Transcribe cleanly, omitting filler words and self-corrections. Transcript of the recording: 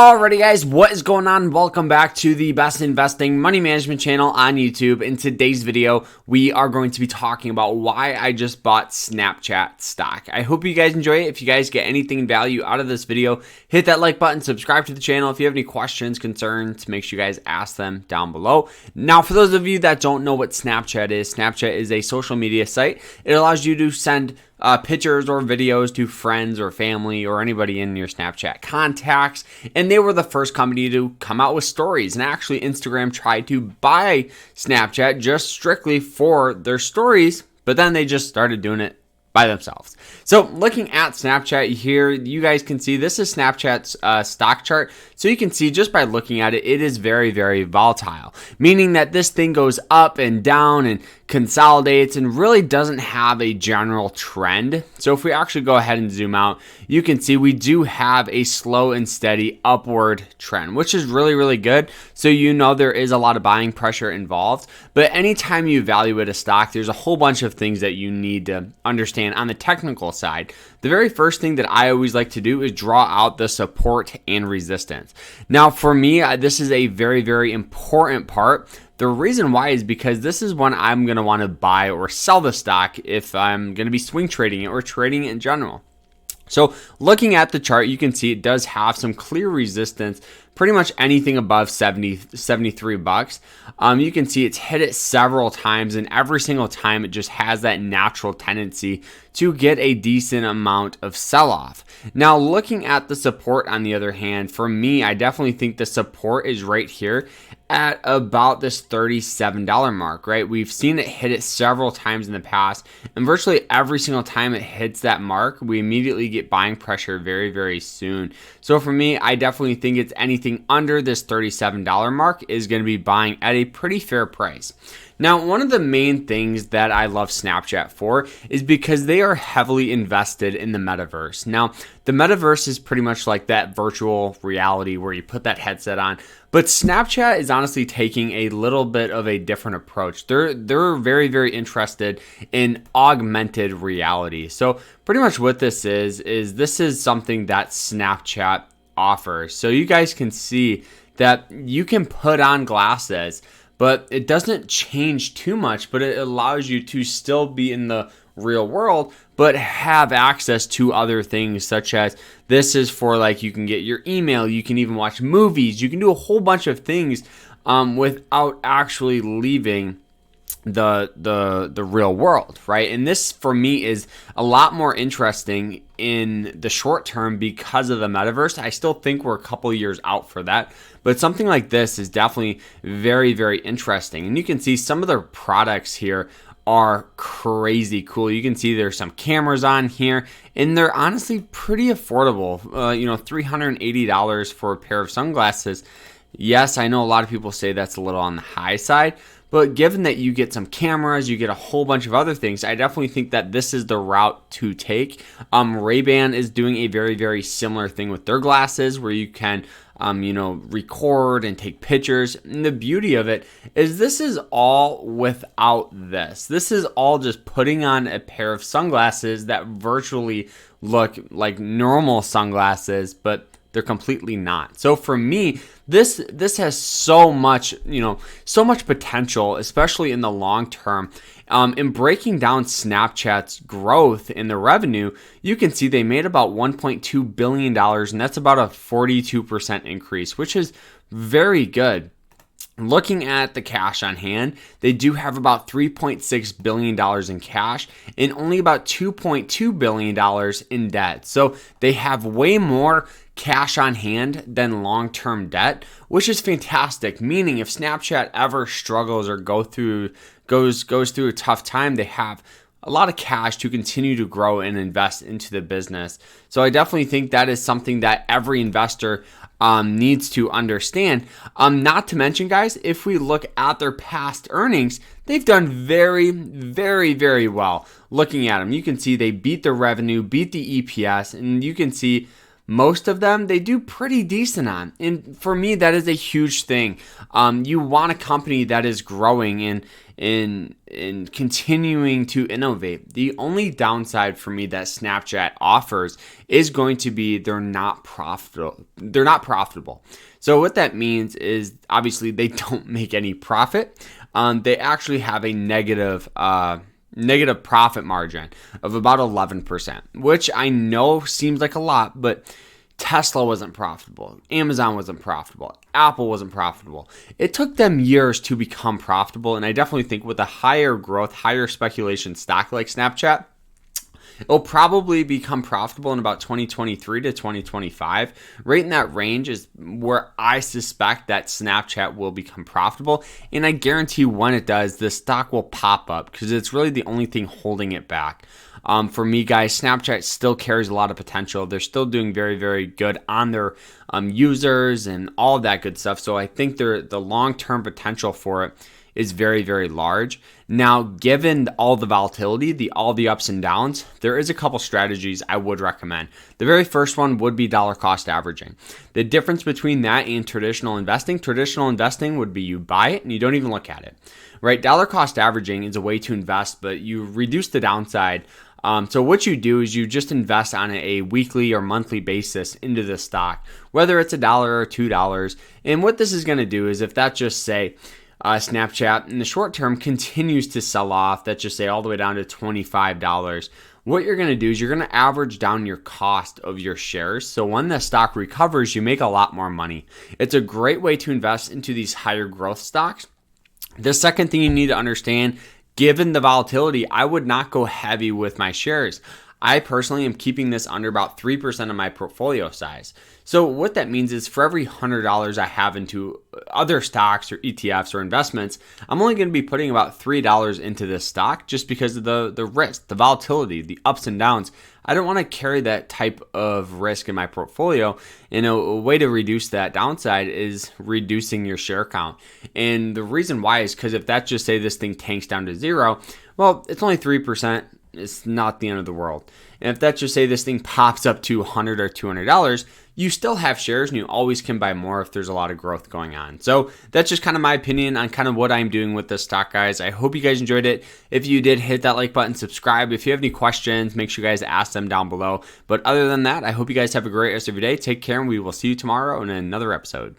Alrighty guys, what is going on? Welcome back to the best investing money management channel on YouTube. In today's video, we are going to be talking about why I just bought Snapchat stock. I hope you guys enjoy it. If you guys get anything value out of this video, hit that like button, subscribe to the channel. If you have any questions, concerns, make sure you guys ask them down below. Now, for those of you that don't know what Snapchat is a social media site. It allows you to send pictures or videos to friends or family or anybody in your Snapchat contacts. And they were the first company to come out with stories. And actually, Instagram tried to buy Snapchat just strictly for their stories, but then they just started doing it by themselves. So looking at Snapchat here, you guys can see this is Snapchat's stock chart. So you can see just by looking at it, it is very, very volatile, meaning that this thing goes up and down and consolidates and really doesn't have a general trend. So if we actually go ahead and zoom out, you can see we do have a slow and steady upward trend, which is really, really good. So you know there is a lot of buying pressure involved. But anytime you evaluate a stock, there's a whole bunch of things that you need to understand on the technical side. The very first thing that I always like to do is draw out the support and resistance. Now, for me, this is a very, very important part. The reason why is because this is when I'm going to want to buy or sell the stock if I'm going to be swing trading it or trading it in general. So looking at the chart, you can see it does have some clear resistance, pretty much anything above 73 bucks. You can see it's hit it several times, and every single time it just has that natural tendency to get a decent amount of sell-off. Now, looking at the support on the other hand, for me, I definitely think the support is right here at about this $37 mark, right? We've seen it hit it several times in the past, and virtually every single time it hits that mark, we immediately get buying pressure very, very soon. So for me, I definitely think it's anything under this $37 mark is going to be buying at a pretty fair price. Now, one of the main things that I love Snapchat for is because they are heavily invested in the metaverse. Now, the metaverse is pretty much like that virtual reality where you put that headset on, but Snapchat is honestly taking a little bit of a different approach. They're very, very interested in augmented reality. So pretty much what this is something that Snapchat offers. So you guys can see that you can put on glasses, but it doesn't change too much, but it allows you to still be in the real world, but have access to other things, such as this is for like you can get your email, you can even watch movies, you can do a whole bunch of things without actually leaving the real world, right? And this for me is a lot more interesting in the short term because of the metaverse. I still think we're a couple years out for that, but something like this is definitely very, very interesting. And you can see some of their products here are crazy cool. You can see there's some cameras on here, and they're honestly pretty affordable. $380 for a pair of sunglasses. Yes, I know a lot of people say that's a little on the high side, but given that you get some cameras, you get a whole bunch of other things, I definitely think that this is the route to take. Ray-Ban is doing a very, very similar thing with their glasses where you can record and take pictures. And the beauty of it is this is all without this. This is all just putting on a pair of sunglasses that virtually look like normal sunglasses, but they're completely not. So for me, this has so much potential, especially in the long term. In breaking down Snapchat's growth in the revenue, you can see they made about $1.2 billion, and that's about a 42% increase, which is very good. Looking at the cash on hand, they do have about $3.6 billion in cash and only about $2.2 billion in debt. So they have way more cash on hand than long-term debt, which is fantastic. Meaning if Snapchat ever struggles or goes through a tough time, they have a lot of cash to continue to grow and invest into the business. So I definitely think that is something that every investor needs to understand. Not to mention, guys, if we look at their past earnings, they've done very, very, very well. Looking at them, you can see they beat the revenue, beat the EPS, and you can see most of them, they do pretty decent on. And for me, that is a huge thing. You want a company that is growing and continuing to innovate. The only downside for me that Snapchat offers is going to be they're not profitable. They're not profitable. So what that means is obviously they don't make any profit. They actually have a negative profit margin of about 11%, which I know seems like a lot, but Tesla wasn't profitable. Amazon wasn't profitable. Apple wasn't profitable. It took them years to become profitable, and I definitely think with a higher growth, higher speculation stock like Snapchat, it'll probably become profitable in about 2023 to 2025. Right in that range is where I suspect that Snapchat will become profitable. And I guarantee when it does, the stock will pop up because it's really the only thing holding it back. For me, guys, Snapchat still carries a lot of potential. They're still doing very, very good on their users and all of that good stuff. So I think the long-term potential for it is very, very large. Now, given all the volatility, all the ups and downs, there is a couple strategies I would recommend. The very first one would be dollar cost averaging. The difference between that and traditional investing would be you buy it and you don't even look at it, right? Dollar cost averaging is a way to invest, but you reduce the downside. So what you do is you just invest on a weekly or monthly basis into the stock, whether it's $1 or $2. And what this is going to do is if that just say, Snapchat in the short term continues to sell off, let's just say all the way down to $25. What you're going to do is you're going to average down your cost of your shares. So when the stock recovers, you make a lot more money. It's a great way to invest into these higher growth stocks. The second thing you need to understand, given the volatility, I would not go heavy with my shares. I personally am keeping this under about 3% of my portfolio size. So what that means is for every $100 I have into other stocks or ETFs or investments, I'm only going to be putting about $3 into this stock just because of the risk, the volatility, the ups and downs. I don't want to carry that type of risk in my portfolio. And a way to reduce that downside is reducing your share count. And the reason why is because if that just say this thing tanks down to zero, well, it's only 3%. It's not the end of the world. And if that just say this thing pops up to $100 or $200, you still have shares and you always can buy more if there's a lot of growth going on. So that's just kind of my opinion on kind of what I'm doing with this stock, guys. I hope you guys enjoyed it. If you did, hit that like button, subscribe. If you have any questions, make sure you guys ask them down below. But other than that, I hope you guys have a great rest of your day. Take care, and we will see you tomorrow in another episode.